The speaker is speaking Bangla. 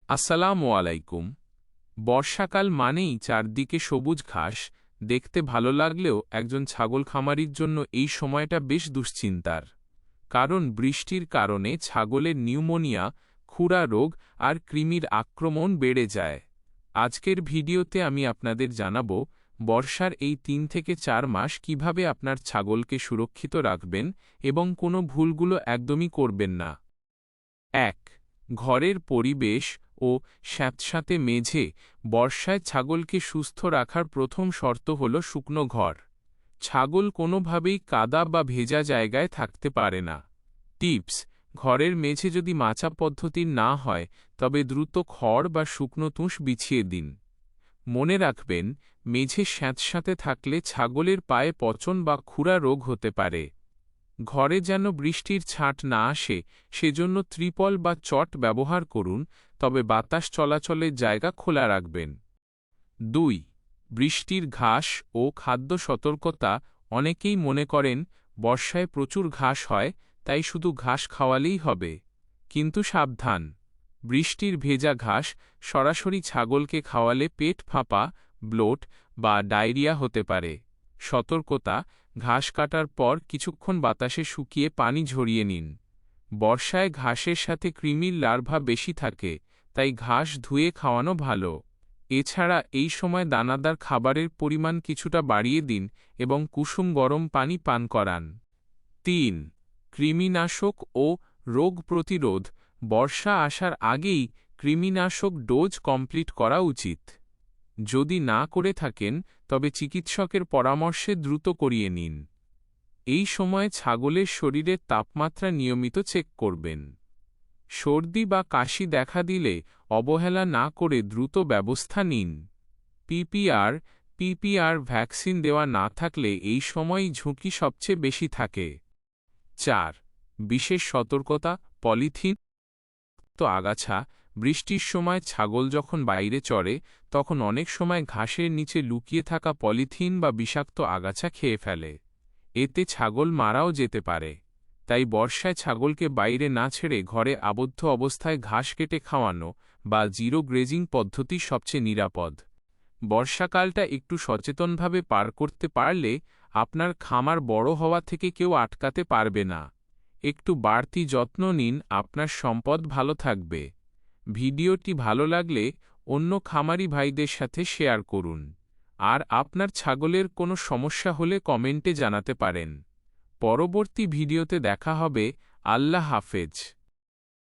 আসসালামু আলাইকুম। বর্ষাকাল মানেই চারদিকে সবুজ ঘাস দেখতে ভালো লাগলেও একজন ছাগল খামারির জন্য এই সময়টা বেশ দুশ্চিন্তার। কারণ বৃষ্টির কারণে ছাগলের নিউমোনিয়া, খুরা রোগ আর কৃমির আক্রমণ বেড়ে যায়। আজকের ভিডিওতে আমি আপনাদের জানাবো বর্ষার এই ৩ থেকে ৪ মাস কিভাবে আপনার ছাগলকে সুরক্ষিত রাখবেন এবং কোনো ভুলগুলো একদমই করবেন না। ১. ঘরের পরিবেশ ও স্যাঁতস্যাঁতে মেঝে। বর্ষায় ছাগলকে সুস্থ রাখার প্রথম শর্ত হল শুকনো ঘর। ছাগল কোনোভাবেই কাদা বা ভেজা জায়গায় থাকতে পারে না। টিপস: ঘরের মেঝে যদি মাচা পদ্ধতির না হয় তবে দ্রুত খড় বা শুকনো তুষ বিছিয়ে দিন। মনে রাখবেন, মেঝে স্যাঁতস্যাঁতে থাকলে ছাগলের পায়ে পচন বা খুরা রোগ হতে পারে। ঘরে যেন বৃষ্টির ছাঁট না আসে সেজন্য ত্রিপল বা চট ব্যবহার করুন, তবে বাতাস চলাচলের জায়গা খোলা রাখবেন। ২. বৃষ্টির ঘাস ও খাদ্য সতর্কতা। অনেকেই মনে করেন বর্ষায় প্রচুর ঘাস হয়, তাই শুধু ঘাস খাওয়ালেই হবে। কিন্তু সাবধান, বৃষ্টির ভেজা ঘাস সরাসরি ছাগলকে খাওয়ালে পেট ফাঁপা, ব্লোট বা ডায়রিয়া হতে পারে। সতর্কতা: ঘাস কাটার পর কিছুক্ষণ বাতাসে শুকিয়ে পানি ঝরিয়ে নিন। বর্ষায় ঘাসের সাথে কৃমির লার্ভা বেশি থাকে, তাই ঘাস ধুয়ে খাওয়ানো ভালো। এছাড়া এই সময় দানাদার খাবারের পরিমাণ কিছুটা বাড়িয়ে দিন এবং কুসুম গরম পানি পান করান। ৩. কৃমিনাশক ও রোগ প্রতিরোধ। বর্ষা আসার আগেই কৃমিনাশক ডোজ কমপ্লিট করা উচিত। যদি না করে থাকেন তবে চিকিৎসকের পরামর্শে দ্রুত করিয়ে নিন। এই সময় ছাগলের শরীরের তাপমাত্রা নিয়মিত চেক করবেন। সর্দি বা কাশি দেখা দিলে অবহেলা না করে দ্রুত ব্যবস্থা নিন। পিপিআর ভ্যাকসিন দেওয়া না থাকলে এই সময়ই ঝুঁকি সবচেয়ে বেশি থাকে। ৪. বিশেষ সতর্কতা: পলিথিন আগাছা। বৃষ্টির সময় ছাগল যখন বাইরে চড়ে তখন অনেক সময় ঘাসের নিচে লুকিয়ে থাকা পলিথিন বা বিষাক্ত আগাছা খেয়ে ফেলে। এতে ছাগল মারাও যেতে পারে। তাই বর্ষায় ছাগলকে বাইরে না ছেড়ে ঘরে আবদ্ধ অবস্থায় ঘাস কেটে খাওয়ানো বা জিরো গ্রেজিং পদ্ধতি সবচেয়ে নিরাপদ। বর্ষাকালটা একটু সচেতনভাবে পার করতে পারলে আপনার খামার বড় হওয়া থেকে কেউ আটকাতে পারবে না। একটু বাড়তি যত্ন নিন, আপনার সম্পদ ভালো থাকবে। ভিডিওটি ভালো লাগলে অন্য খামারি ভাইদের সাথে শেয়ার করুন। আর আপনার ছাগলের কোনো সমস্যা হলে কমেন্টে জানাতে পারেন। পরবর্তী ভিডিওতে দেখা হবে। আল্লাহ হাফেজ।